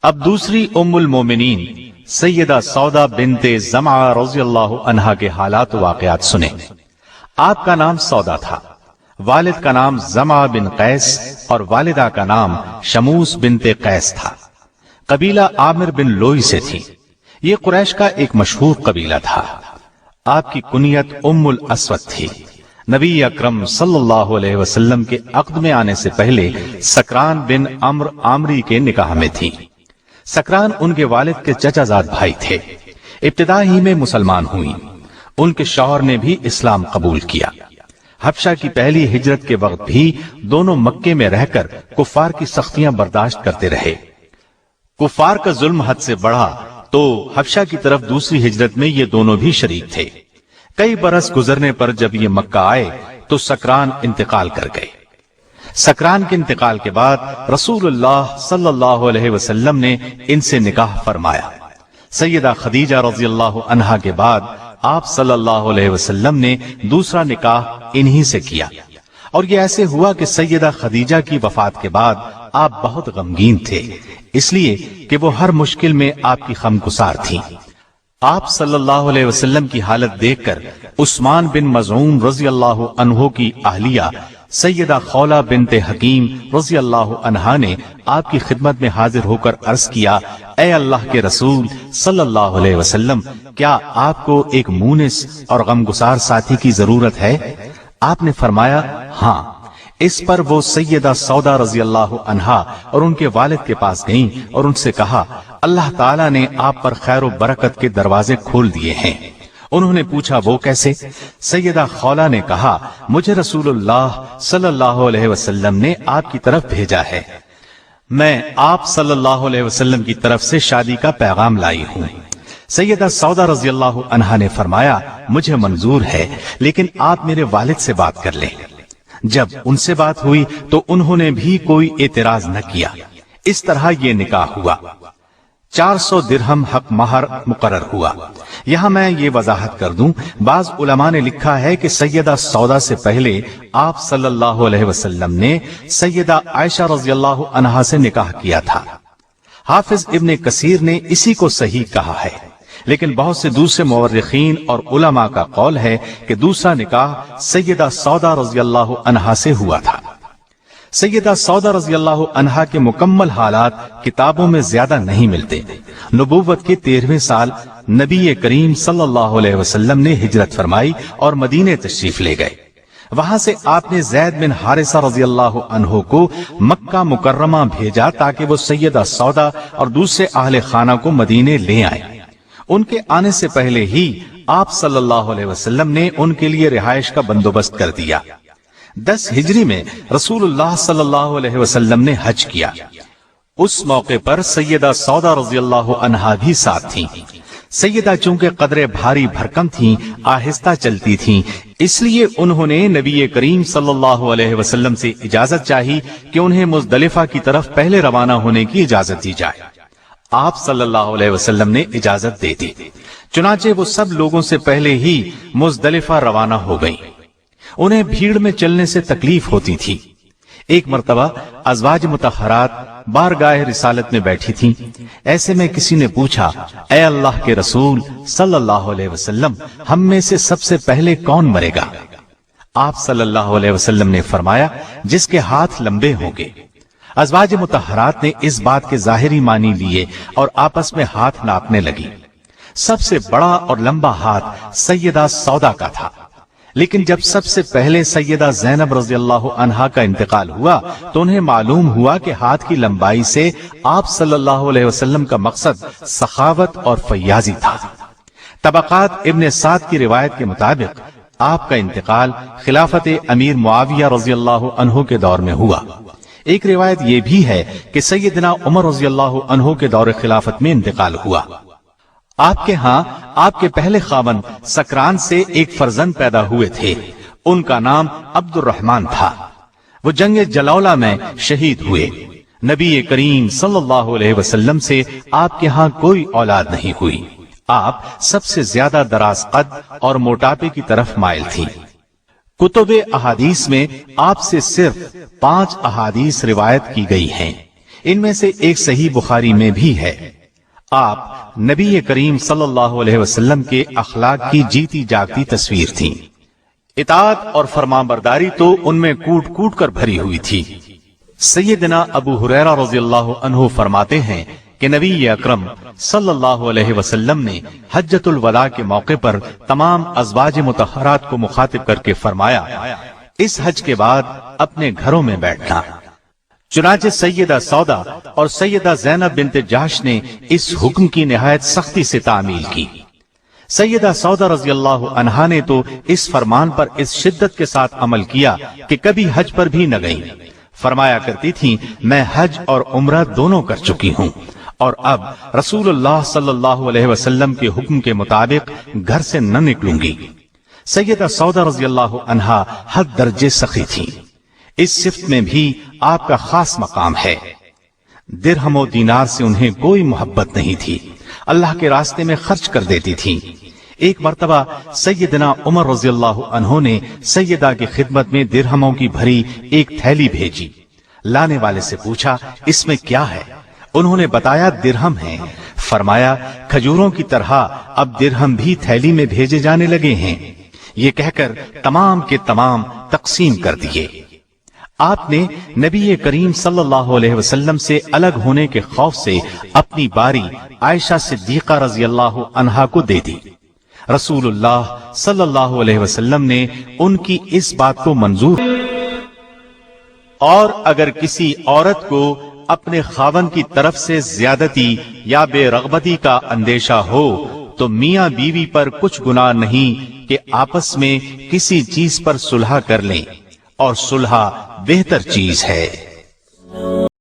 اب دوسری ام المومنین سیدہ سودا بنت زمعہ رضی اللہ عنہا کے حالات و واقعات سنیں۔ آپ کا نام سودا تھا، والد کا نام زمعہ بن قیس اور والدہ کا نام شموس بنت قیس تھا۔ قبیلہ عامر بن لوئی سے تھی۔ یہ قریش کا ایک مشہور قبیلہ تھا۔ آپ کی کنیت ام الاسود تھی۔ نبی اکرم صلی اللہ علیہ وسلم کے عقد میں آنے سے پہلے سکران بن عمر عامری کے نکاح میں تھی۔ سکران ان کے والد کے چچا زاد بھائی تھے۔ ابتدا ہی میں مسلمان ہوئی۔ ان کے شوہر نے بھی اسلام قبول کیا۔ حبشہ کی پہلی ہجرت کے وقت بھی دونوں مکے میں رہ کر کفار کی سختیاں برداشت کرتے رہے۔ کفار کا ظلم حد سے بڑھا تو حبشہ کی طرف دوسری ہجرت میں یہ دونوں بھی شریک تھے۔ کئی برس گزرنے پر جب یہ مکہ آئے تو سکران انتقال کر گئے۔ سکران کے انتقال کے بعد رسول اللہ صلی اللہ علیہ وسلم نے ان سے نکاح فرمایا۔ سیدہ خدیجہ رضی اللہ عنہا کے بعد آپ صلی اللہ علیہ وسلم نے دوسرا نکاح انہی سے کیا، اور یہ ایسے ہوا کہ سیدہ خدیجہ کی وفات کے بعد آپ بہت غمگین تھے، اس لیے کہ وہ ہر مشکل میں آپ کی غمگسار تھیں۔ آپ صلی اللہ علیہ وسلم کی حالت دیکھ کر عثمان بن مظعون رضی اللہ عنہ کی اہلیہ سیدہ خولہ بنت حکیم رضی اللہ عنہا نے آپ کی خدمت میں حاضر ہو کر عرض کیا، اے اللہ کے رسول صلی اللہ علیہ وسلم، کیا آپ کو ایک مونس اور غمگسار ساتھی کی ضرورت ہے؟ آپ نے فرمایا ہاں۔ اس پر وہ سیدہ سودا رضی اللہ عنہا اور ان کے والد کے پاس گئیں اور ان سے کہا، اللہ تعالیٰ نے آپ پر خیر و برکت کے دروازے کھول دیے ہیں۔ انہوں نے پوچھا وہ کیسے؟ سیدہ خولہ نے کہا، مجھے رسول اللہ صلی اللہ علیہ وسلم نے آپ کی طرف بھیجا ہے، میں آپ صلی اللہ علیہ وسلم کی طرف سے شادی کا پیغام لائی ہوں۔ سیدہ سودا رضی اللہ عنہا نے فرمایا، مجھے منظور ہے، لیکن آپ میرے والد سے بات کر لیں۔ جب ان سے بات ہوئی تو انہوں نے بھی کوئی اعتراض نہ کیا۔ اس طرح یہ نکاح ہوا۔ 400 درہم حق مہر مقرر ہوا۔ یہاں میں یہ وضاحت کر دوں، بعض علماء نے لکھا ہے کہ سیدہ سودا سے پہلے آپ صلی اللہ علیہ وسلم نے سیدہ عائشہ رضی اللہ عنہا سے نکاح کیا تھا۔ حافظ ابن کثیر نے اسی کو صحیح کہا ہے، لیکن بہت سے دوسرے مورخین اور علماء کا قول ہے کہ دوسرا نکاح سیدہ سودا رضی اللہ عنہا سے ہوا تھا۔ سیدہ سودا رضی اللہ عنہا کے مکمل حالات کتابوں میں زیادہ نہیں ملتے۔ نبوت کے 13ویں سال نبی کریم صلی اللہ علیہ وسلم نے ہجرت فرمائی اور مدینے تشریف لے گئے۔ وہاں سے آپ نے زید بن حارثہ رضی اللہ عنہ کو مکہ مکرمہ بھیجا تاکہ وہ سیدہ سودا اور دوسرے اہل خانہ کو مدینے لے آئیں۔ ان کے آنے سے پہلے ہی آپ صلی اللہ علیہ وسلم نے ان کے لیے رہائش کا بندوبست کر دیا۔ 10 ہجری میں رسول اللہ صلی اللہ علیہ وسلم نے حج کیا۔ اس موقع پر سیدہ سودا رضی اللہ عنہا بھی ساتھ تھیں۔ سیدہ چونکہ قدرے بھاری بھرکم تھیں، آہستہ چلتی تھیں، اس لیے انہوں نے نبی کریم صلی اللہ علیہ وسلم سے اجازت چاہی کہ انہیں مزدلفہ کی طرف پہلے روانہ ہونے کی اجازت دی جائے۔ آپ صلی اللہ علیہ وسلم نے اجازت دے دی۔ چنانچہ وہ سب لوگوں سے پہلے ہی مزدلفہ روانہ ہو گئیں۔ انہیں بھیڑ میں چلنے سے تکلیف ہوتی تھی۔ ایک مرتبہ ازواج مطہرات بارگاہ رسالت میں بیٹھی تھیں۔ ایسے میں کسی نے پوچھا، اے اللہ کے رسول صلی اللہ علیہ وسلم، ہم میں سے سب سے پہلے کون مرے گا؟ آپ صلی اللہ علیہ وسلم نے فرمایا، جس کے ہاتھ لمبے ہوں گے۔ ازواج مطہرات نے اس بات کے ظاہری معنی لیے اور آپس میں ہاتھ ناپنے لگی۔ سب سے بڑا اور لمبا ہاتھ سیدہ سودا کا تھا، لیکن جب سب سے پہلے سیدہ زینب رضی اللہ عنہا کا انتقال ہوا تو انہیں معلوم ہوا کہ ہاتھ کی لمبائی سے آپ صلی اللہ علیہ وسلم کا مقصد سخاوت اور فیاضی تھا۔ طبقات ابن سعد کی روایت کے مطابق آپ کا انتقال خلافت امیر معاویہ رضی اللہ عنہ کے دور میں ہوا۔ ایک روایت یہ بھی ہے کہ سیدنا عمر رضی اللہ عنہ کے دور خلافت میں انتقال ہوا۔ آپ کے ہاں آپ کے پہلے خاوند سکران سے ایک فرزند پیدا ہوئے تھے، ان کا نام عبد الرحمن تھا۔ وہ جنگ جلولہ میں شہید ہوئے۔ نبی کریم صلی اللہ علیہ وسلم سے آپ کے ہاں کوئی اولاد نہیں ہوئی۔ آپ سب سے زیادہ دراز قد اور موٹاپے کی طرف مائل تھی۔ کتب احادیث میں آپ سے صرف 5 احادیث روایت کی گئی ہیں۔ ان میں سے ایک صحیح بخاری میں بھی ہے۔ آپ نبی کریم صلی اللہ علیہ وسلم کے اخلاق کی جیتی جاگتی تصویر تھیں۔ اطاعت اور فرمانبرداری تو ان میں کوٹ کوٹ کر بھری ہوئی تھی۔ سیدنا ابو ہریرہ رضی اللہ عنہ فرماتے ہیں کہ نبی اکرم صلی اللہ علیہ وسلم نے حجۃ الوداع کے موقع پر تمام ازواج مطہرات کو مخاطب کر کے فرمایا، اس حج کے بعد اپنے گھروں میں بیٹھنا۔ چنانچہ سیدہ سودا اور سیدہ زینب بنت جحش نے اس حکم کی نہایت سختی سے تعمیل کی۔ سیدہ سودا رضی اللہ عنہا نے تو اس فرمان پر اس شدت کے ساتھ عمل کیا کہ کبھی حج پر بھی نہ گئیں۔ فرمایا کرتی تھیں، میں حج اور عمرہ دونوں کر چکی ہوں اور اب رسول اللہ صلی اللہ علیہ وسلم کے حکم کے مطابق گھر سے نہ نکلوں گی۔ سیدہ سودا رضی اللہ عنہا حد درجے سخی تھیں۔ اس صفت میں بھی آپ کا خاص مقام ہے۔ درہم و دینار سے انہیں کوئی محبت نہیں تھی، اللہ کے راستے میں خرچ کر دیتی تھیں۔ ایک مرتبہ سیدنا عمر رضی اللہ عنہ نے سیدہ کی خدمت میں درہموں کی بھری ایک تھیلی بھیجی۔ لانے والے سے پوچھا، اس میں کیا ہے؟ انہوں نے بتایا، درہم ہیں۔ فرمایا، کھجوروں کی طرح اب درہم بھی تھیلی میں بھیجے جانے لگے ہیں۔ یہ کہہ کر تمام کے تمام تقسیم کر دیے۔ آپ نے نبی کریم صلی اللہ علیہ وسلم سے الگ ہونے کے خوف سے اپنی باری عائشہ صدیقہ رضی اللہ عنہا کو دے دی۔ رسول اللہ صلی اللہ علیہ وسلم نے ان کی اس بات کو منظور، اور اگر کسی عورت کو اپنے خاوند کی طرف سے زیادتی یا بے رغبتی کا اندیشہ ہو تو میاں بیوی پر کچھ گناہ نہیں کہ آپس میں کسی چیز پر صلح کر لیں، اور صلح بہتر چیز ہے۔